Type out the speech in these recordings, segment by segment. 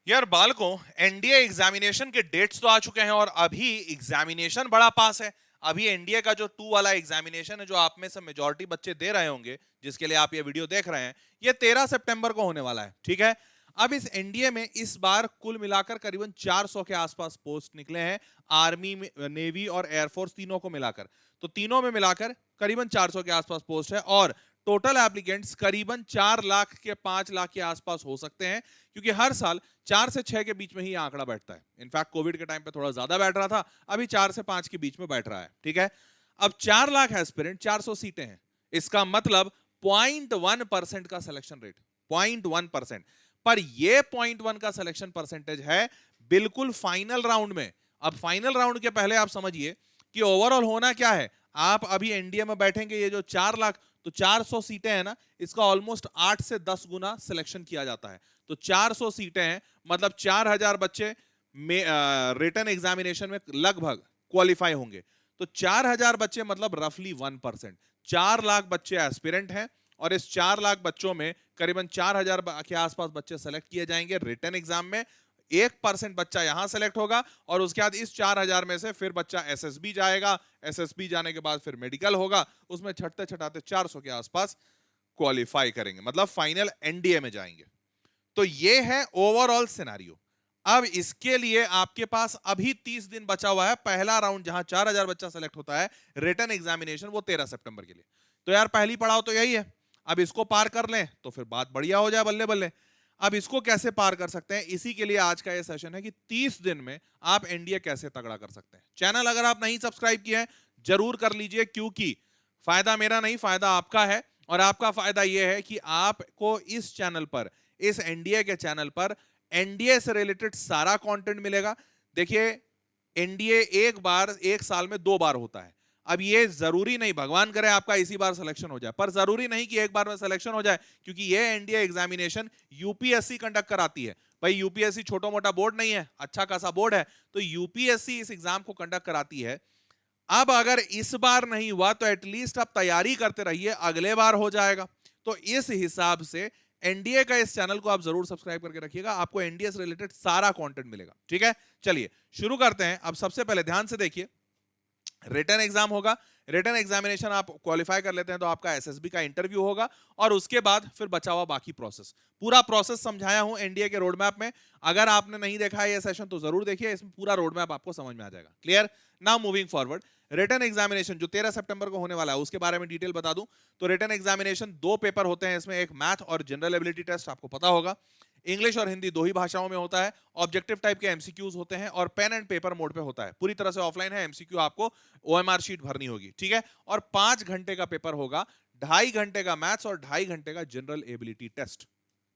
यार बालकों, NDA examination के डेट्स तो आ चुके हैं और अभी एग्जामिनेशन बड़ा पास है। अभी एनडीए का जो 2 वाला एग्जामिनेशन है, जो आप में से मेजॉरिटी बच्चे दे रहे होंगे, जिसके लिए आप ये वीडियो देख रहे हैं, ये 13 सितंबर को होने वाला है। ठीक है। अब इस एनडीए में इस बार कुल मिलाकर करीबन 400 के आसपास पोस्ट निकले हैं। आर्मी, नेवी और एयरफोर्स तीनों को मिलाकर, तो तीनों में मिलाकर करीबन 400 के आसपास पोस्ट है। और टोटल एप्लीकेंट्स करीबन 4 लाख के 5 लाख के आसपास हो सकते हैं, क्योंकि हर साल 4 से 6 के बीच में ही आंकड़ा बैठता है। इनफैक्ट कोविड के टाइम पे थोड़ा ज्यादा बैठ रहा था, अभी 4 से 5 के बीच में बैठ रहा है। ठीक है। अब 4 लाख एस्पिरेंट, 400 सीटें हैं, इसका मतलब 0.1% का सिलेक्शन रेट, 0.1%। पर ये 0.1 का सिलेक्शन परसेंटेज है बिल्कुल फाइनल राउंड में। अब फाइनल राउंड के पहले आप समझिए कि ओवरऑल होना क्या है। आप अभी एनडीए में बैठेंगे, ये जो 4 लाख, तो 400 सीटें हैं ना, इसका ऑलमोस्ट 8 से 10 गुना सिलेक्शन किया जाता है। तो 400 सीटें हैं, मतलब 4000 बच्चे रिटन एग्जामिनेशन में लगभग क्वालिफाई होंगे। तो 4000 बच्चे मतलब रफली 1%। 4 लाख बच्चे एस्पिरेंट हैं, और इस 4 लाख बच्चों में करीबन 4000 के आसपास बच्चे सेलेक्ट किए जाएंगे रिटन एग्जाम में। 1% बच्चा यहां सेलेक्ट होगा, और उसके बाद इस 4000 में से फिर बच्चा एसएसबी जाएगा। एसएसबी जाने के बाद फिर मेडिकल होगा, उसमें छटते छटाते 400 के आसपास क्वालिफाई करेंगे, मतलब फाइनल एनडीए में जाएंगे। तो ये है ओवरऑल सिनेरियो। अब इसके लिए आपके पास अभी 30 दिन बचा हुआ है। पहला राउंड जहां 4000 बच्चा सेलेक्ट होता है रिटन एग्जामिनेशन, वो 13 सितंबर के लिए। तो यार पहली पड़ाव तो यही है। अब इसको पार कर लें तो फिर बात बढ़िया हो जाए, बल्ले बल्ले। अब इसको कैसे पार कर सकते हैं, इसी के लिए आज का ये सेशन है कि 30 दिन में आप एनडीए कैसे तगड़ा कर सकते हैं। चैनल अगर आप नहीं सब्सक्राइब किए हैं, जरूर कर लीजिए, क्योंकि फायदा मेरा नहीं, फायदा आपका है। और आपका फायदा यह है कि आपको इस चैनल पर, इस एनडीए के चैनल पर, एनडीए से रिलेटेड सारा कंटेंट मिलेगा। देखिए, एनडीए एक साल में 2 बार होता है। अब ये जरूरी नहीं, भगवान करे आपका इसी बार सिलेक्शन हो जाए, पर जरूरी नहीं कि एक बार में सिलेक्शन हो जाए, क्योंकि ये एनडीए एग्जामिनेशन यूपीएससी कंडक्ट कराती है। भाई यूपीएससी छोटा मोटा बोर्ड नहीं है, अच्छा खासा बोर्ड है। तो यूपीएससी इस एग्जाम को कंडक्ट कराती है। अब अगर इस बार नहीं हुआ तो एटलीस्ट आप तैयारी करते रहिए, अगले बार हो जाएगा। तो इस हिसाब से एनडीए का इस चैनल को आप जरूर सब्सक्राइब करके रखिएगा, आपको एनडीए से रिलेटेड सारा कंटेंट मिलेगा। ठीक है, चलिए शुरू करते हैं। अब सबसे पहले ध्यान से देखिए, रिटन एग्जाम होगा। रिटन एग्जामिनेशन आप क्वालिफाई कर लेते हैं तो आपका एसएसबी का इंटरव्यू होगा, और उसके बाद फिर बचा हुआ बाकी प्रोसेस। पूरा प्रोसेस समझाया हूं एनडीए के रोड मैप में। अगर आपने नहीं देखा है ये सेशन तो जरूर देखिए, इसमें पूरा रोड मैप आपको समझ में आ जाएगा। Clear. Now moving forward, written examination जो 13 सितंबर को होने वाला है, उसके बारे में डिटेल बता दूं तो रिटन एग्जामिनेशन 2 पेपर होते हैं इसमें। एक मैथ और जनरल एबिलिटी टेस्ट, आपको पता होगा। इंग्लिश और हिंदी 2 ही भाषाओं में होता है। ऑब्जेक्टिव टाइप के एमसीक्यूज होते हैं, और पेन एंड पेपर मोड पे होता है। पूरी तरह से ऑफलाइन है, एमसीक्यू आपको ओएमआर शीट भरनी होगी। ठीक है। और 5 घंटे का पेपर होगा, 2.5 घंटे का मैथ्स और 2.5 घंटे का जनरल एबिलिटी टेस्ट।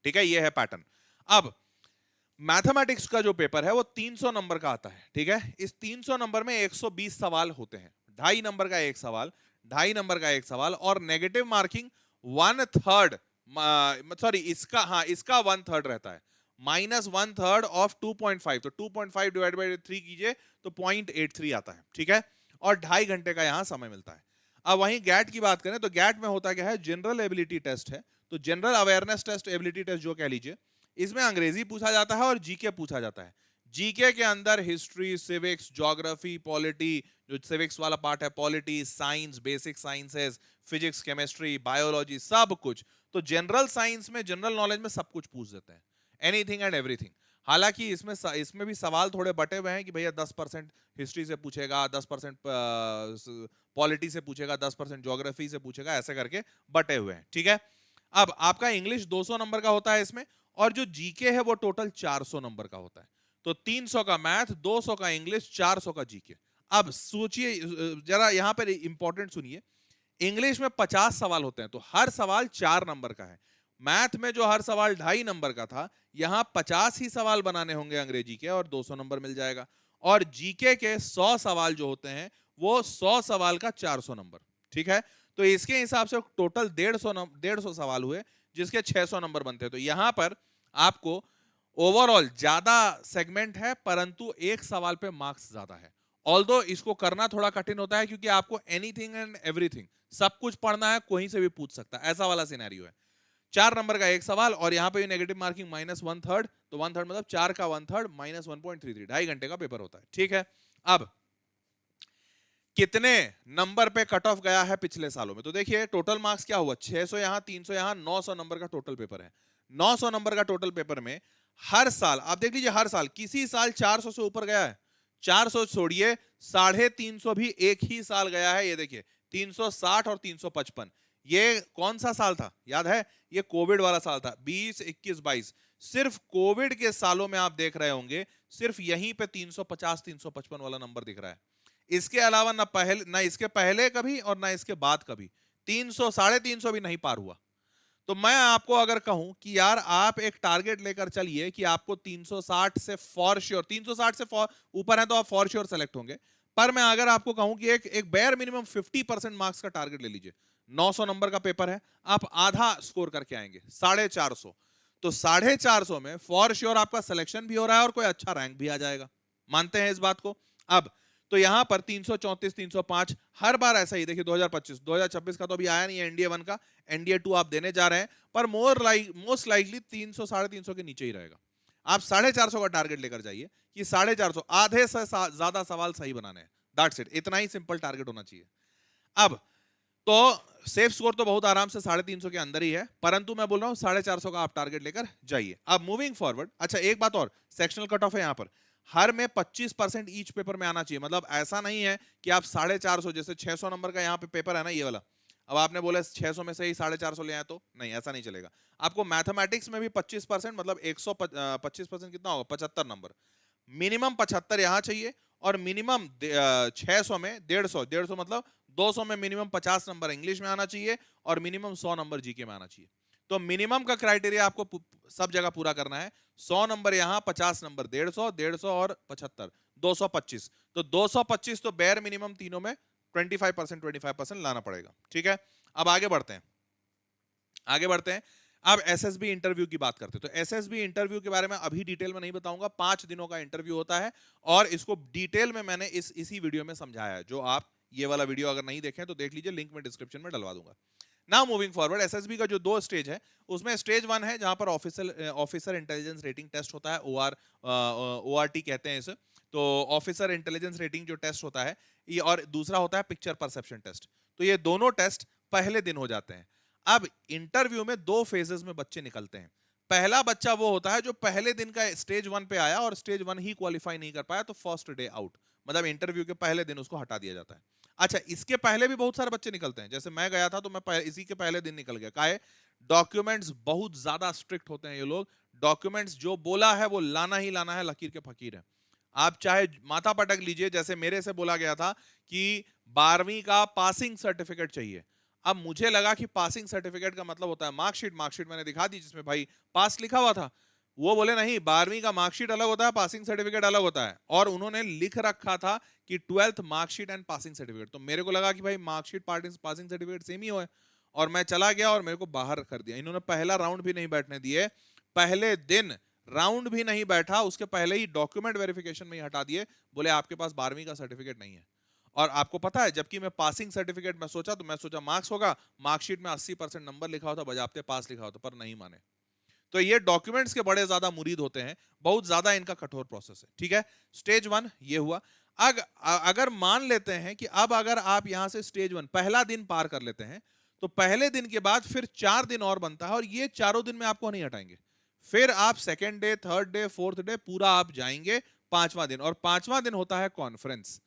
ठीक है, ये है पैटर्न। अब मैथमेटिक्स का जो पेपर है वो 300 नंबर का आता है। ठीक है। इस 300 नंबर में 120 सवाल होते हैं। 2.5 नंबर का एक सवाल, 2.5 नंबर का एक सवाल, और नेगेटिव मार्किंग 1/3, सॉरी इसका, हाँ इसका 1/3 रहता है। -1/3 ऑफ 2.5, तो 2.5 डिवाइड बाई 3 कीजिए तो 0.83 आता है। ठीक है। और 2.5 घंटे का यहां समय मिलता है। अब वहीं गैट की बात करें तो गैट में होता क्या है, जनरल एबिलिटी टेस्ट है। तो general awareness test, ability test जो कह लीजिए, इसमें अंग्रेजी पूछा जाता है और जीके पूछा जाता है। जीके के अंदर हिस्ट्री, सिविक्स, ज्योग्राफी, पॉलिटी, जो सिविक्स वाला पार्ट है, polity, science, basic sciences, physics, chemistry, biology, सब कुछ। तो जनरल साइंस में, जनरल नॉलेज में सब कुछ पूछ देते हैं, एनीथिंग एंड एवरीथिंग। हालांकि इसमें भी सवाल थोड़े बटे हुए हैं कि भैया 10% हिस्ट्री से पूछेगा, 10% पॉलिटी से पूछेगा, 10% ज्योग्राफी से पूछेगा, ऐसे करके बटे हुए हैं। ठीक है। अब आपका इंग्लिश 200 नंबर का होता है इसमें, और जो जीके है वो टोटल 400 नंबर का होता है। तो 300 का मैथ, 200 का इंग्लिश, 400 का जीके। अब सोचिए, जरा यहां पर इंपॉर्टेंट सुनिए, इंग्लिश में 50 सवाल होते हैं, तो हर सवाल 4 नंबर का है। मैथ में जो हर सवाल 2.5 नंबर का था, यहां 50 ही सवाल बनाने होंगे अंग्रेजी के, और 200 नंबर मिल जाएगा। और जीके के 100 सवाल जो होते हैं, वो 100 सवाल का 400 नंबर। ठीक है। तो इसके हिसाब से टोटल 150 सवाल हुए, जिसके 600 नंबर बनते हैं। तो यहां पर आपको ओवरऑल ज्यादा सेगमेंट है, परंतु एक सवाल पे मार्क्स ज्यादा है। ऑल्दो इसको करना थोड़ा कठिन होता है, क्योंकि आपको एनीथिंग एंड एवरीथिंग, सब कुछ पढ़ना है, कोई से भी पूछ सकता है, ऐसा वाला सिनेरियो है। 4 नंबर का एक सवाल, और यहाँ पे नेगेटिव मार्किंग -1/3, तो 1/3 मतलब 4 का 1/3 -1.33, 2.5 घंटे का पेपर होता है। ठीक है, अब कितने नंबर पे कट ऑफ गया है पिछले सालों में? तो देखिए टोटल मार्क्स क्या हुआ, 600 यहां, 300 यहां, 900 नंबर का टोटल पेपर है। 900 नंबर का टोटल पेपर में हर साल आप देख लीजिए, हर साल किसी साल 400 से ऊपर गया है? 400 छोड़िए, 350 भी एक ही साल गया है। ये देखिए 360 और 355, ये कौन सा साल था याद है? ये कोविड वाला साल था, 20, 21, 22। सिर्फ कोविड के सालों में आप देख रहे होंगे, सिर्फ यहीं पे 350, 355 वाला नंबर दिख रहा है। इसके अलावा ना इसके पहले कभी और ना इसके बाद कभी 300, 350 भी नहीं पार हुआ। तो मैं आपको अगर कहूं कि यार आप एक टारगेट लेकर चलिए कि आपको 360 से फॉर श्योर, 360 से ऊपर है तो आप फॉर श्योर सेलेक्ट होंगे। पर मैं अगर आपको कहूं कि एक बेयर मिनिमम 50% मार्क्स का टारगेट ले लीजिए, 900 नंबर का पेपर है, आप आधा स्कोर करके आएंगे 450, तो 450 में फॉर श्योर आपका सिलेक्शन भी हो रहा है और कोई अच्छा रैंक भी आ जाएगा। मानते हैं इस बात को? अब तो यहां पर 334, 305 हर बार ऐसा ही। देखिए 2025, 2026 का तो अभी आया नहीं है एनडीए 1 का, एनडीए 2 आप देने जा रहे हैं, पर मोस्ट लाइकली 300, 350 के नीचे ही रहेगा। आप 450 का टारगेट लेकर जाइए कि 450, आधे से ज्यादा सवाल सही बनाने हैं, दैट्स इट, इतना ही सिंपल टारगेट होना चाहिए। अब तो सेफ स्कोर तो बहुत आराम से 350 के अंदर ही है, परंतु मैं बोल रहा हूं 450 का आप टारगेट लेकर जाइए। अब मूविंग फॉरवर्ड, अच्छा एक बात और, सेक्शनल कट ऑफ है यहां पर, हर में 25% ईच पेपर में आना चाहिए। मतलब ऐसा नहीं है कि आप 450, जैसे 600 नंबर का यहाँ पे पेपर है ना ये वाला, अब आपने बोला 600 में से ही 450 ले आए, तो नहीं, ऐसा नहीं चलेगा। आपको मैथमेटिक्स में भी 25%, मतलब 125% कितना होगा, 75 नंबर, मिनिमम 75 यहां चाहिए, और मिनिमम 600 में 150 मतलब 200 में मिनिमम 50 नंबर इंग्लिश में आना चाहिए, और मिनिमम 100 नंबर जीके में आना चाहिए। तो मिनिमम का क्राइटेरिया आपको सब जगह पूरा करना है। 100 नंबर यहां, 50 नंबर 150, 150 और 75, 225। तो 225 तो बेयर मिनिमम तीनों में 25% लाना पड़ेगा। ठीक है, अब आगे बढ़ते हैं। अब एसएसबी इंटरव्यू की बात करते हैं। तो एसएसबी इंटरव्यू के बारे में अभी डिटेल में नहीं बताऊंगा, 5 दिनों का इंटरव्यू होता है, और इसको डिटेल में मैंने इसी वीडियो में समझाया है। जो आप ये वाला वीडियो अगर नहीं देखें तो देख लीजिए, लिंक में डिस्क्रिप्शन में डलवा दूंगा। नाउ मूविंग फॉरवर्ड, एसएसबी का जो 2 स्टेज है, उसमें स्टेज 1 है जहां पर ऑफिसर इंटेलिजेंस रेटिंग टेस्ट होता है, ओआरटी कहते हैं इसे। तो ऑफिसर इंटेलिजेंस रेटिंग जो टेस्ट होता है ये, और दूसरा होता है पिक्चर परसेप्शन टेस्ट। तो ये दोनों टेस्ट पहले दिन हो जाते हैं। अब इंटरव्यू में 2 फेजेस में बच्चे निकलते हैं। पहला बच्चा वो होता है जो पहले दिन का स्टेज 1 पे आया और स्टेज 1 ही क्वालिफाई नहीं कर पाया, तो फर्स्ट डे आउट, मतलब इंटरव्यू के पहले दिन उसको हटा दिया जाता है। अच्छा, इसके पहले भी बहुत सारे बच्चे निकलते हैं, जैसे मैं गया था तो मैं इसी के पहले दिन निकल गया। काहे? डॉक्यूमेंट्स बहुत ज्यादा स्ट्रिक्ट होते हैं ये लोग, डॉक्यूमेंट्स जो बोला है वो लाना ही लाना है, लकीर के फकीर है। आप चाहे माथा पटक लीजिए, जैसे मेरे से बोला गया था कि 12वीं का पासिंग सर्टिफिकेट चाहिए। अब मुझे लगा कि पासिंग सर्टिफिकेट का मतलब होता है मार्कशीट, मैंने दिखा दी जिसमें भाई पास लिखा हुआ था। वो बोले नहीं, 12वीं का मार्कशीट अलग होता है, पासिंग सर्टिफिकेट अलग होता है, और उन्होंने लिख रखा था कि 12th marksheet and passing certificate. तो मेरे को लगा कि भाई मार्कशीट पासिंग सर्टिफिकेट सेम ही हो है, और मैं चला गया और मेरे को बाहर कर दिया। इन्होंने पहला राउंड भी नहीं बैठने दिए, पहले दिन राउंड भी नहीं बैठा, उसके पहले ही डॉक्यूमेंट वेरिफिकेशन में ही हटा दिए, बोले आपके पास 12वीं का सर्टिफिकेट नहीं है। और आपको पता है, जबकि मैं पासिंग सर्टिफिकेट में सोचा, तो मैं सोचा मार्क्स होगा, मार्कशीट में 80% नंबर लिखा होता, बजाते पास लिखा होता, पर नहीं माने। तो ये डॉक्यूमेंट्स के बड़े ज्यादा मुरीद होते हैं, बहुत ज्यादा इनका कठोर प्रोसेस है। ठीक है, स्टेज 1 ये हुआ। अगर मान लेते हैं कि अब अगर आप यहां से स्टेज 1 पहला दिन पार कर लेते हैं, तो पहले दिन के बाद फिर 4 दिन और बनता है, और ये चारों दिन में आपको नहीं हटाएंगे। फिर आप second day, third day, fourth day पूरा आप जाएंगे, 5वां दिन, और 5वां दिन होता है कॉन्फ्रेंस।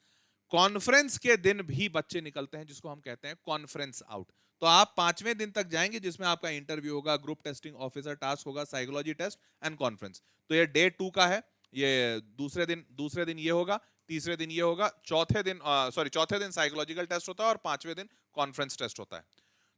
कॉन्फ्रेंस के दिन भी बच्चे निकलते हैं, जिसको हम कहते हैं कॉन्फ्रेंस आउट। तो आप 5वें दिन तक जाएंगे, जिसमें आपका इंटरव्यू होगा, ग्रुप टेस्टिंग, ऑफिसर टास्क होगा, साइकोलॉजी टेस्ट एंड कॉन्फ्रेंस। तो ये डे 2 का है, ये दूसरे दिन ये होगा, तीसरे दिन ये होगा, चौथे दिन साइकोलॉजिकल टेस्ट होता है, और 5वें दिन कॉन्फ्रेंस टेस्ट होता है।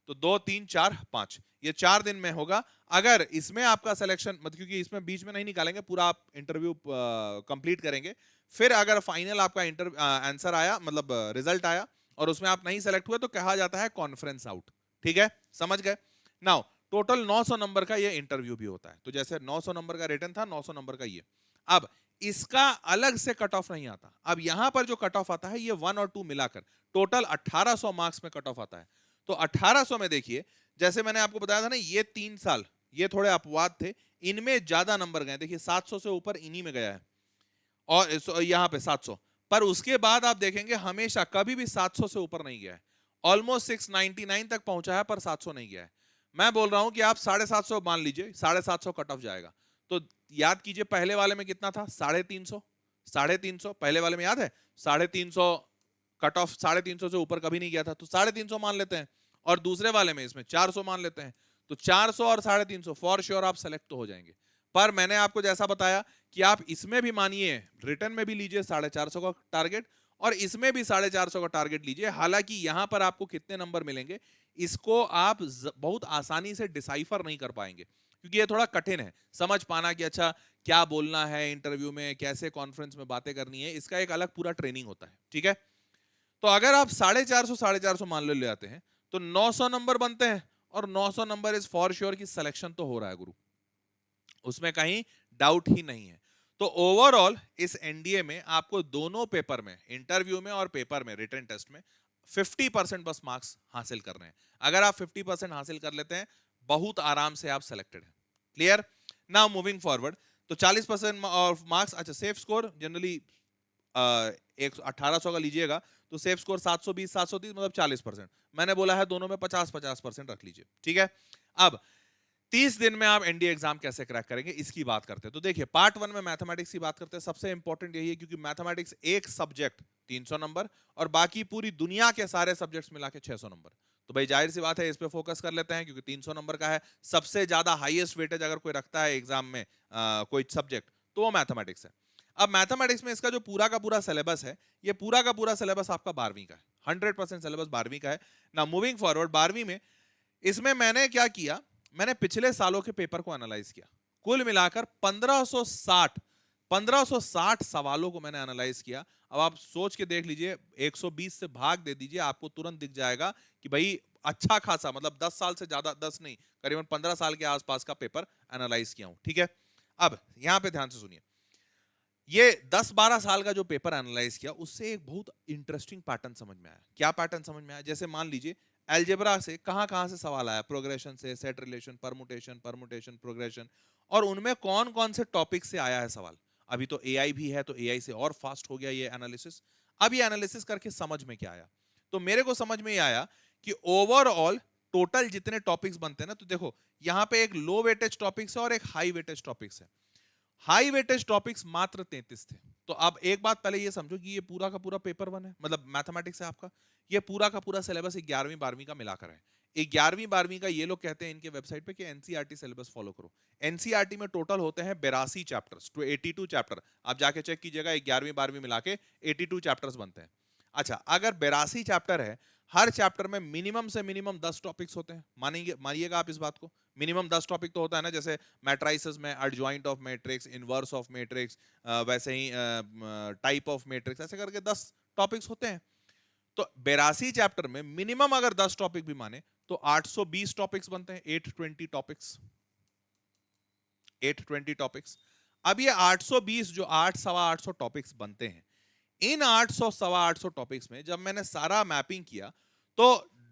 तो 2, 3, 4, 5 ये 4 दिन में होगा। अगर इसमें आपका सिलेक्शन, मतलब क्योंकि इसमें बीच में नहीं निकालेंगे, पूरा आप इंटरव्यू कंप्लीट करेंगे, फिर अगर फाइनल आपका आंसर आया, मतलब रिजल्ट आया, और उसमें आप नहीं सेलेक्ट हुए, तो कहा जाता है कॉन्फ्रेंस आउट। ठीक है, समझ गए? नाउ टोटल 900 नंबर का ये इंटरव्यू भी होता है। तो जैसे 900 नंबर का रिटन था, 900 नंबर का ये। अब इसका अलग से कट ऑफ नहीं आता। अब यहां पर जो कट ऑफ आता है, ये 1 और 2 मिलाकर टोटल 1800 मार्क्स में कट ऑफ आता है। तो 1800 में देखिए, जैसे मैंने आपको बताया था ना, ये 3 साल ये थोड़े अपवाद थे, इनमें ज्यादा नंबर गए। देखिए 700 से ऊपर इन्हीं में गया है, और यहाँ पे 700, पर उसके बाद आप देखेंगे हमेशा कभी भी 700 से ऊपर नहीं गया है। ऑलमोस्ट 699 तक पहुंचा है पर 700 नहीं गया है। मैं बोल रहा हूं कि आप 750 मान लीजिए, 750 कट ऑफ जाएगा। तो याद कीजिए पहले वाले में कितना था, 350, 350 पहले वाले में याद है, 350 कट ऑफ, 350 से ऊपर कभी नहीं गया था, तो 350 मान लेते हैं। और दूसरे वाले में इसमें 400 मान लेते हैं, तो 400 और 350 फॉर श्योर आप सेलेक्ट तो हो जाएंगे। पर मैंने आपको जैसा बताया कि आप इसमें भी मानिए, रिटर्न में भी लीजिए 450 का टारगेट, और इसमें भी 450 का टारगेट लीजिए। हालांकि यहां पर आपको कितने नंबर मिलेंगे इसको आप बहुत आसानी से डिसाइफर नहीं कर पाएंगे, क्योंकि ये थोड़ा कठिन है समझ पाना कि अच्छा क्या बोलना है इंटरव्यू में, कैसे कॉन्फ्रेंस में बातें करनी है, इसका एक अलग पूरा ट्रेनिंग होता है। ठीक है, तो अगर आप 450 मान ले आते हैं तो 900 नंबर बनते हैं, और 900 नंबर इज फॉर श्योर की सिलेक्शन तो हो रहा है गुरु, उसमें कहीं डाउट ही नहीं है। तो ओवरऑल इस एनडीए में आपको दोनों पेपर में, इंटरव्यू में और पेपर में, रिटन टेस्ट में 50% बस मार्क्स हासिल कर रहे हैं। अगर आप 50% हासिल कर लेते हैं बहुत आराम से आप सिलेक्टेड हैं। क्लियर? नाउ मूविंग फॉरवर्ड, तो 40% ऑफ मार्क्स, अच्छा सेफ स्कोर जनरली 1800 का लीजिएगा तो सेफ स्कोर 720 730 मतलब 40%। मैंने बोला है दोनों में 50-50% रख लीजिए। ठीक है, अब 30 दिन में आप एनडीए एग्जाम कैसे क्रैक करेंगे इसकी बात करते हैं। तो देखिए पार्ट 1 में मैथमेटिक्स की बात करते हैं। सबसे इंपॉर्टेंट यही है क्योंकि मैथमेटिक्स एक सब्जेक्ट 300 नंबर और बाकी पूरी दुनिया के सारे सब्जेक्ट्स मिला के 600 नंबर। तो भाई जाहिर सी बात है इस पे फोकस कर लेते हैं क्योंकि 300 नंबर का है। सबसे ज्यादा हाईएस्ट वेटेज अगर कोई रखता है एग्जाम में कोई सब्जेक्ट तो वो मैथमेटिक्स है। अब मैथमेटिक्स में इसका जो पूरा का पूरा सिलेबस है, ये पूरा का पूरा सिलेबस आपका 12वीं का है। 100% सिलेबस 12वीं का है ना। मूविंग फॉरवर्ड 12वीं में इसमें मैंने क्या किया, मैंने पिछले सालों के पेपर को एनालाइज किया। कुल मिलाकर 1560 सवालों को मैंने एनालाइज किया। अब आप सोच के देख लीजिए, 120 से भाग दे दीजिए, आपको तुरंत दिख जाएगा कि भाई अच्छा खासा, मतलब 10 साल से ज्यादा, 10 नहीं करीबन 15 साल के आसपास का पेपर एनालाइज किया हूं। ठीक है, अब यहां पे ध्यान से सुनिए, ये 10-12 साल का जो पेपर एनालाइज किया उससे एक बहुत इंटरेस्टिंग पैटर्न समझ में आया। क्या पैटर्न समझ में आया? जैसे मान लीजिए अलजेब्रा से कहां कहां से सवाल आया, प्रोग्रेशन से, सेट रिलेशन, परमुटेशन प्रोग्रेशन, और उनमें कौन कौन से टॉपिक से आया है सवाल। अभी तो एआई भी है तो एआई से और फास्ट हो गया ये एनालिसिस। अब ये एनालिसिस करके समझ में क्या आया, तो मेरे को समझ में आया कि ओवरऑल टोटल जितने टॉपिक्स बनते हैं ना, तो देखो यहां पे एक लो वेटेज टॉपिक्स है और एक हाई वेटेज टॉपिक्स है। हाई वेटेज टॉपिक्स मात्र 33 थे। तो अब एक बात पहले ये समझो कि ये पूरा का पूरा पेपर 1 है, मतलब मैथमेटिक्स है आपका, ये पूरा का पूरा सिलेबस 11वीं 12वीं का मिलाकर है। 11वीं 12वीं का ये लोग कहते हैं इनके वेबसाइट पे कि एनसीईआरटी सिलेबस फॉलो करो। एनसीईआरटी में टोटल होते हैं 82 चैप्टर्स, 82 चैप्टर। आप जाके चेक कीजिएगा, 11वीं 12वीं मिला के 82 चैप्टर्स बनते हैं। अच्छा, अगर 82 चैप्टर है, हर चैप्टर में मिनिमम से मिनिमम 10 टॉपिक्स होते हैं। मानिएगा आप इस बात को, मिनिमम 10 टॉपिक तो होता है ना, जैसे मैट्राइसेस में adjoint of matrix, inverse of matrix, वैसे ही टाइप ऑफ मैट्रिक्स, ऐसे करके 10 टॉपिक्स होते हैं। तो 82 चैप्टर में मिनिमम अगर 10 टॉपिक भी माने तो 820 टॉपिक्स बनते हैं। 820 टॉपिक्स, 820 टॉपिक्स। अब ये 820 जो 800 टॉपिक्स बनते हैं, इन 800 टॉपिक्स में जब मैंने सारा मैपिंग किया तो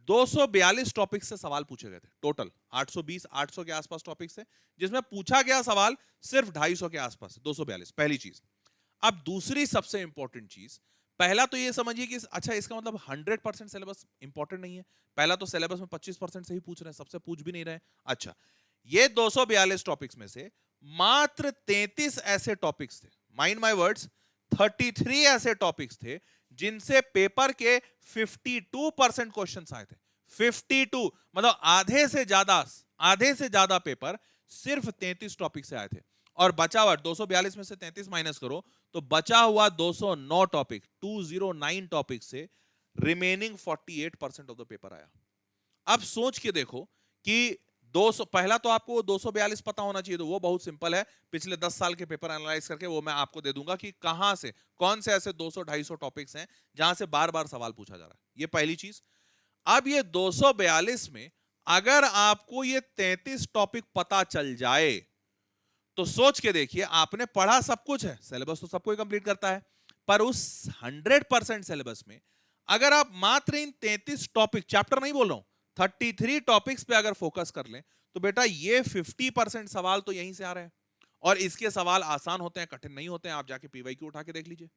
242 टॉपिक्स से सवाल पूछे गए थे। टोटल 820 800 के आसपास टॉपिक्स थे जिसमें पूछा गया सवाल सिर्फ 250 के आसपास, 242। पहली चीज। अब दूसरी सबसे इंपॉर्टेंट चीज, पहला तो ये समझिए कि अच्छा इसका मतलब 100% सिलेबस इंपॉर्टेंट नहीं है। पहला तो सिलेबस में 25% से ही पूछ रहे हैं, सबसे पूछ भी नहीं रहे। अच्छा, ये 242 टॉपिक्स में से मात्र 33 ऐसे टॉपिक्स थे, माइंड माय वर्ड्स, 33 ऐसे टॉपिक्स थे जिनसे पेपर के 52% क्वेश्चंस आए थे। 52 मतलब आधे से ज्यादा पेपर सिर्फ 33 टॉपिक से आए थे। और बचा हुआ 242 में से 33 माइनस करो तो बचा हुआ 209 टॉपिक, 209 टॉपिक से रिमेनिंग 48% ऑफ द पेपर आया। अब सोच के देखो कि 200, पहला तो आपको 242 पता होना चाहिए, तो वो बहुत सिंपल है, पिछले 10 साल के पेपर एनालाइज करके वो मैं आपको दे दूंगा कि कहां से, कौन से ऐसे 200-250 टॉपिक्स हैं जहां से बार बार सवाल पूछा जा रहा है। ये पहली चीज। अब ये 242 में अगर आपको ये 33 टॉपिक पता चल जाए तो सोच के देखिए, आपने पढ़ा सब कुछ है, सिलेबस तो सबको ही कंप्लीट करता है, पर उस 100% सिलेबस में अगर आप मात्र इन 33 टॉपिक, चैप्टर नहीं बोल रहा हूं, 33 टॉपिक्स पे अगर फोकस कर लें तो बेटा ये 50% सवाल तो यहीं से आ रहे हैं, और इसके सवाल आसान होते हैं, कठिन नहीं होते हैं। आप जाके पीवाईक्यू उठा के देख लीजिए।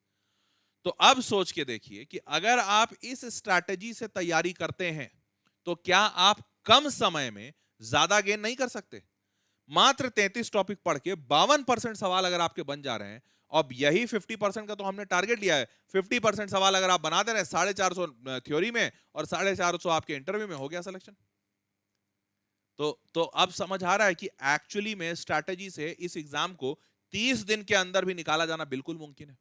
तो अब सोच के देखिए कि अगर आप इस स्ट्रैटेजी से तैयारी करते हैं तो क्या आप कम समय में ज्यादा गेन नहीं कर सकते? मात्र 33 टॉपिक पढ़ के 52% सवाल अगर आपके बन जा रहे हैं, अब यही 50% का तो हमने टारगेट लिया है। 50% सवाल अगर आप बना दे रहे हैं 450 थ्योरी में और 450 आपके इंटरव्यू में, हो गया सिलेक्शन। तो अब समझ आ रहा है कि एक्चुअली में स्ट्रैटेजी से इस एग्जाम को 30 दिन के अंदर भी निकाला जाना बिल्कुल मुमकिन है।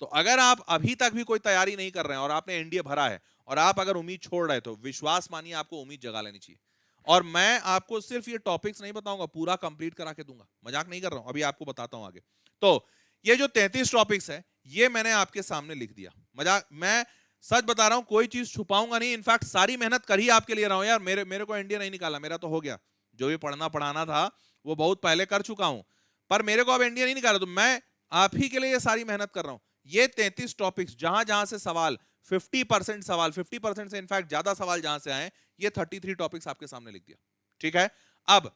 तो अगर आप अभी तक भी कोई तैयारी नहीं कर रहे हैं और आपने एनडीए भरा है और आप अगर उम्मीद छोड़ रहे, तो विश्वास मानिए आपको उम्मीद जगा लेनी चाहिए। और मैं आपको सिर्फ ये टॉपिक्स नहीं बताऊंगा, पूरा कंप्लीट करा के दूंगा, मजाक नहीं कर रहा हूं, अभी आपको बताता हूं आगे। तो ये जो 33 टॉपिक्स है ये मैंने आपके सामने लिख दिया। मजाक, मैं सच बता रहा हूं, कोई चीज छुपाऊंगा नहीं। इनफैक्ट सारी मेहनत कर ही आपके लिए रहा हूं यार। मेरे को एनडीए नहीं निकाला, मेरा तो हो गया। जो भी पढ़ना पढ़ाना था वो बहुत पहले कर चुका हूं, पर मेरे को अब एनडीए नहीं निकाला, तो मैं आप ही के लिए ये सारी मेहनत कर रहा हूं। ये 33 टॉपिक्स जहां जहां से सवाल 50% सवाल, 50% से इनफैक्ट ज्यादा सवाल जहां से आए, ये 33 टॉपिक्स आपके सामने लिख दिया। ठीक है, अब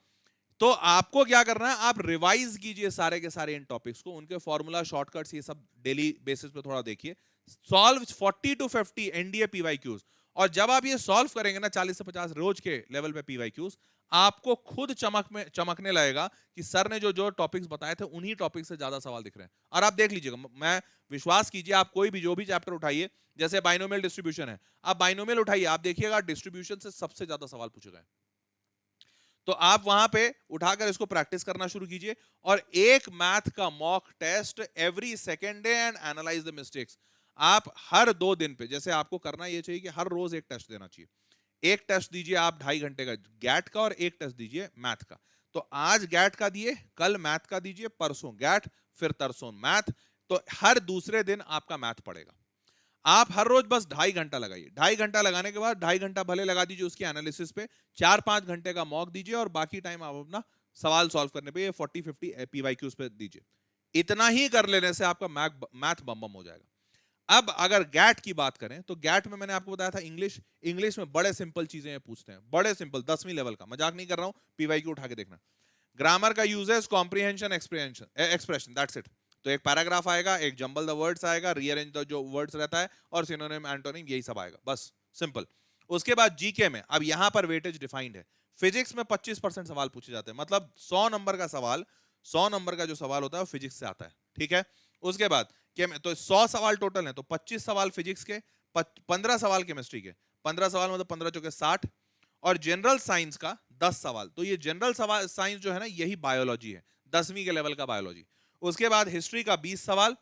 तो आपको क्या करना है, आप रिवाइज कीजिए सारे के सारे इन टॉपिक्स को, उनके फॉर्मूला, शॉर्टकट्स, ये सब डेली बेसिस पे थोड़ा देखिए। सॉल्व 40 to 50 एनडीए पीवाईक्यूज, और जब आप ये सॉल्व करेंगे ना 40 से 50 रोज के लेवल पे पीवाईक्यूज, आपको खुद चमकने लगेगा कि सर ने जो जो टॉपिक्स बताए थे उन्हीं टॉपिक से ज्यादा सवाल दिख रहे हैं। और आप देख लीजिएगा, मैं विश्वास कीजिए, आप कोई भी जो भी चैप्टर उठाइए, जैसे बाइनोमियल डिस्ट्रीब्यूशन है, आप बाइनोमियल उठाइए, आप देखिएगा डिस्ट्रीब्यूशन से सबसे ज्यादा सवाल पूछे गए। तो आप वहां पे उठाकर इसको प्रैक्टिस करना शुरू कीजिए। और एक मैथ का mock test every second day and analyse the mistakes. आप हर 2 दिन पे, जैसे आपको करना ये चाहिए कि हर रोज एक टेस्ट देना चाहिए। एक टेस्ट दीजिए आप 2.5 घंटे का गैट का, और एक टेस्ट दीजिए मैथ का। तो आज गैट का दिए, कल मैथ का दीजिए, परसों गैट, फिर तरसों मैथ। तो हर दूसरे दिन आपका मैथ पड़ेगा। आप हर रोज बस 2.5 घंटा लगाइए। 2.5 घंटा लगाने के बाद 2.5 घंटा भले लगा दीजिए उसकी एनालिसिस पे, 4-5 घंटे का मॉक दीजिए, और बाकी टाइम आप अपना सवाल सॉल्व करने पे, ये 40-50 पीवाईक्यूज पे दीजिए। इतना ही कर लेने से आपका मैथ बम बम हो जाएगा। अब अगर गैट की बात करें तो गैट में मैंने आपको बताया था इंग्लिश में बड़े सिंपल चीजें पूछते हैं, बड़े सिंपल 10वीं लेवल का, मजाक नहीं कर रहा हूं, पीवाईक्यू उठा के देखना। ग्रामर का uses, comprehension, expression, that's it. तो एक पैराग्राफ आएगा, एक जंबल द वर्ड्स आएगा, रीअरेंज द जो वर्ड्स रहता है, और सिनोनिम, एंटोनिम, यही सब आएगा, बस सिंपल। उसके बाद जीके में, अब यहां पर वेटेज डिफाइंड है। फिजिक्स में 25% सवाल पूछे जाते हैं, मतलब 100 नंबर का सवाल, 100 नंबर का जो सवाल होता है वो फिजिक्स से आता है। ठीक है, उसके बाद तो 100 सवाल टोटल है, तो 25 सवाल फिजिक्स के, 15 सवाल केमिस्ट्री के, 15 सवाल मतलब 15 चौके 60, और जनरल साइंस का 10 सवाल। तो ये जनरल सवाल साइंस जो है ना, यही बायोलॉजी है, 10वीं के लेवल का बायोलॉजी। उसके बाद हिस्ट्री का 20 सवाल,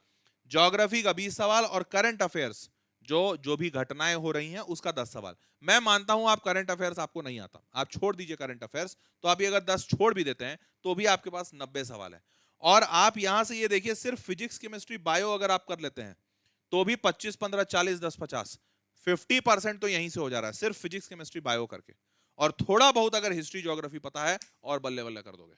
ज्योग्राफी का 20 सवाल, और करंट अफेयर्स, जो जो भी घटनाएं हो रही हैं उसका 10 सवाल। मैं मानता हूं आप करंट अफेयर्स आपको नहीं आता, आप छोड़ दीजिए करंट अफेयर्स, तो आप अगर 10 छोड़ भी देते हैं तो भी आपके पास 90 सवाल है। और आप यहां से ये देखिए, सिर्फ फिजिक्स, केमिस्ट्री, बायो अगर आप कर लेते हैं तो भी 25, 15, 40, 10, 50, 50% तो यहीं से हो जा रहा है, सिर्फ फिजिक्स, केमिस्ट्री, बायो करके। और थोड़ा बहुत अगर हिस्ट्री, ज्योग्राफी पता है, और बल्ले बल्ले कर दोगे।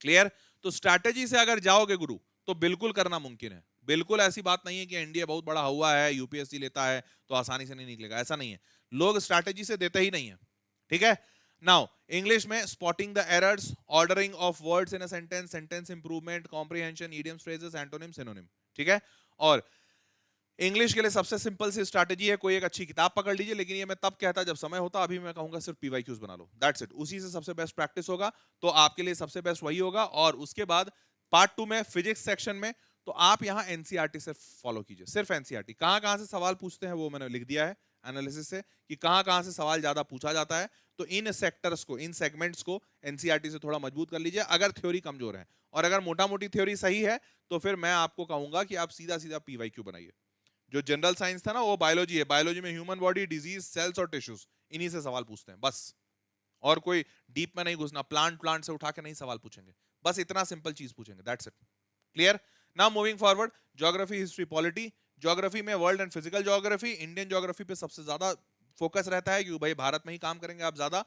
क्लियर? तो स्ट्रैटेजी से अगर जाओगे गुरु, तो बिल्कुल करना मुमकिन है। बिल्कुल ऐसी बात नहीं है कि एनडीए बहुत बड़ा हुआ है, यूपीएससी लेता है तो आसानी से नहीं निकलेगा, ऐसा नहीं है। लोग स्ट्रैटेजी से देते ही नहीं है। ठीक है, नाउ इंग्लिश में spotting the errors, ordering of words in a sentence, sentence improvement, comprehension, idioms, phrases, antonym, synonym. ठीक है, और इंग्लिश के लिए सबसे सिंपल सी स्ट्रैटेजी है, कोई एक अच्छी किताब पकड़ लीजिए, लेकिन ये मैं तब कहता जब समय होता, अभी मैं कहूंगा सिर्फ पीवाईक्यूज बना लो, दैट्स इट। उसी से सबसे बेस्ट प्रैक्टिस होगा, तो आपके लिए सबसे बेस्ट वही होगा। और उसके बाद पार्ट 2 में फिजिक्स सेक्शन में, तो आप यहाँ एनसीईआरटी से फॉलो कीजिए, सिर्फ एनसीईआरटी। कहां कहां से सवाल पूछते हैं वो मैंने लिख दिया है एनालिसिस से, कि कहां कहां से सवाल ज्यादा पूछा जाता है। तो इन सेक्टर्स को, इन सेगमेंट्स को एनसीईआरटी से थोड़ा मजबूत कर लीजिए, अगर थ्योरी कमजोर है। और अगर मोटा मोटी थ्योरी सही है तो फिर मैं आपको कहूंगा कि आप सीधा सीधा पीवाईक्यू बनाइए। जो जनरल साइंस था ना वो बायोलॉजी है, बायोलॉजी में ह्यूमन बॉडी, डिजीज, सेल्स और टिश्यूज, इन्हीं से सवाल पूछते हैं बस। और कोई डीप में नहीं घुसना, प्लांट से उठा के नहीं सवाल पूछेंगे, बस इतना सिंपल चीज पूछेंगे, that's it. Clear? Now moving forward, geography, history, polity. Geography में world and physical geography, Indian geography पे सबसे ज्यादा फोकस रहता है, क्योंकि भाई भारत में ही काम करेंगे आप ज्यादा।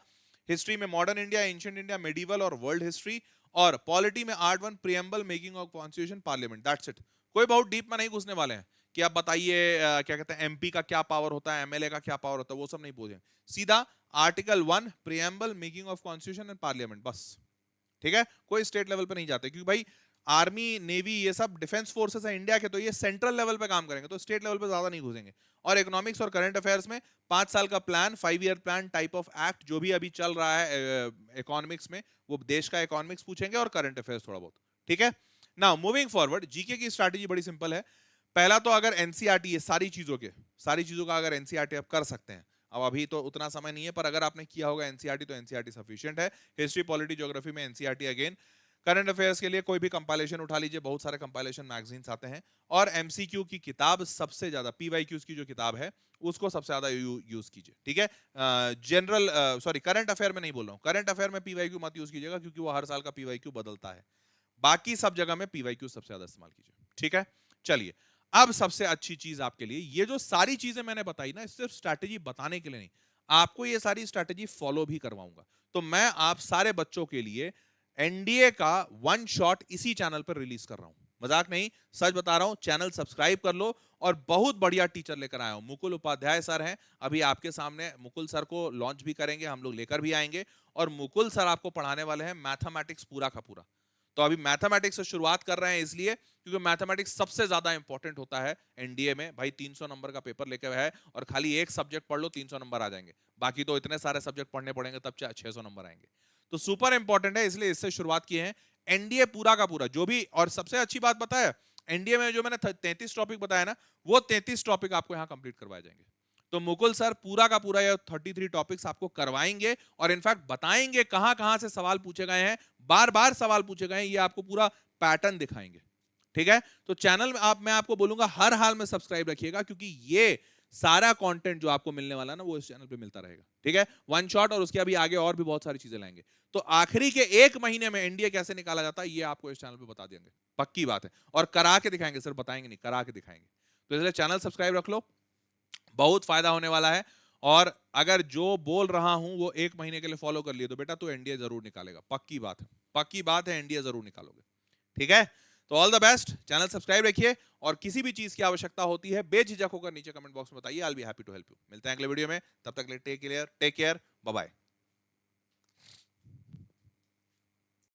हिस्ट्री में modern India, ancient India, medieval और वर्ल्ड हिस्ट्री। और पॉलिटी में art 1, preamble, making of constitution, parliament, that's it. कोई बहुत डीप में नहीं घुसने वाले हैं, कि आप बताइए क्या कहते हैं एमपी का क्या पावर होता है, एमएलए का क्या पावर होता है, वो सब नहीं पूछेंगे। सीधा article 1 preamble making of constitution and parliament, बस। ठीक है, कोई स्टेट लेवल पे नहीं जाते, क्योंकि भाई आर्मी नेवी ये सब डिफेंस फोर्सेस है इंडिया के, तो ये सेंट्रल लेवल पे काम करेंगे, तो स्टेट लेवल पे ज्यादा नहीं घुसेंगे। और इकोनॉमिक्स और करंट अफेयर्स में 5 साल का plan, 5 year plan, type of act जो भी अभी चल रहा है इकोनॉमिक्स में, वो देश का इकोनॉमिक्स पूछेंगे और करंट अफेयर्स थोड़ा बहुत। ठीक है, नाउ मूविंग फॉरवर्ड, जीके की स्ट्रैटेजी बड़ी सिंपल है। पहला तो अगर एनसीईआरटी है सारी चीजों का अगर एनसीईआरटी आप कर सकते हैं, अब अभी तो उतना समय नहीं है, पर अगर आपने किया होगा एनसीईआरटी तो एनसीईआरटी सफिशिएंट है। हिस्ट्री, पॉलिटी, ज्योग्राफी में एनसीईआरटी अगेन। करंट अफेयर्स के लिए कोई भी कंपाइलेशन उठा लीजिए, बहुत सारे कंपाइलेशन मैगजीन्स आते हैं। और एमसीक्यू की किताब सबसे ज्यादा, पीवाईक्यूज की जो किताब है उसको सबसे ज्यादा यूज कीजिए। ठीक है, जनरल सॉरी करंट अफेयर में नहीं बोल रहा हूँ, करंट अफेयर में पीवाईक्यू मत यूज कीजिएगा, क्योंकि वो हर साल का पीवाईक्यू बदलता है। बाकी सब जगह में पीवाईक्यू सबसे ज्यादा इस्तेमाल कीजिए। ठीक है, चलिए अब सबसे अच्छी चीज आपके लिए, ये जो सारी चीजें मैंने बताई ना, सिर्फ स्ट्रैटेजी बताने के लिए नहीं, आपको ये सारी स्ट्रैटेजी फॉलो भी करवाऊंगा। तो मैं आप सारे बच्चों के लिए एनडीए का वन शॉट इसी चैनल पर रिलीज कर रहा हूं, मजाक नहीं, सच बता रहा हूं। चैनल सब्सक्राइब कर लो, और बहुत बढ़िया टीचर लेकर आया हूं, मुकुल उपाध्याय सर हैं अभी आपके सामने। मुकुल सर को लॉन्च भी करेंगे हम लोग, लेकर भी आएंगे। और मुकुल सर आपको पढ़ाने वाले हैं मैथमेटिक्स पूरा का पूरा। तो अभी मैथमेटिक्स से शुरुआत कर रहे हैं, इसलिए क्योंकि मैथमेटिक्स सबसे ज्यादा इंपॉर्टेंट होता है एनडीए में। भाई 300 नंबर का पेपर लेके है, और खाली एक सब्जेक्ट पढ़ लो 300 नंबर आ जाएंगे, बाकी तो इतने सारे सब्जेक्ट पढ़ने पड़ेंगे तब 600 नंबर आएंगे। तो सुपर इंपॉर्टेंट है, इसलिए इससे शुरुआत की है। एनडीए पूरा का पूरा जो भी, और सबसे अच्छी बात बताया, एनडीए में जो मैंने 33 टॉपिक बताया ना, वो 33 टॉपिक आपको यहाँ कंप्लीट करवाए जाएंगे। तो मुकुल सर पूरा का पूरा ये 33 टॉपिक्स आपको करवाएंगे, और इनफैक्ट बताएंगे कहां कहां से सवाल पूछे गए हैं, बार बार सवाल पूछे गए हैं, ये आपको पूरा पैटर्न दिखाएंगे। ठीक है, तो चैनल में मैं आपको बोलूंगा हर हाल में सब्सक्राइब रखिएगा, क्योंकि ये सारा कंटेंट जो आपको मिलने वाला है ना, वो इस चैनल पे मिलता रहेगा। ठीक है, वन शॉट, और उसके अभी आगे और भी बहुत सारी चीजें लाएंगे। तो आखिरी के 1 महीने में एनडीए कैसे निकाला जाता है, ये आपको इस चैनल पे बता देंगे, पक्की बात है। और करा के दिखाएंगे, सिर्फ बताएंगे नहीं, करा के दिखाएंगे। तो इसलिए चैनल सब्सक्राइब रख लो, बहुत फायदा होने वाला है। और अगर जो बोल रहा हूं वो 1 महीने के लिए फॉलो कर लिए, तो बेटा तू एनडीए जरूर निकालेगा, पक्की बात है, पक्की बात है, एनडीए जरूर निकालोगे। ठीक है, तो all the best, channel subscribe रखिए, और किसी भी चीज की आवश्यकता होती है बेझिझक होकर नीचे कमेंट बॉक्स में बताइए, I will be happy to help you. मिलते हैं अगले वीडियो में, तब तक के लिए टेक केयर, बाय बाय।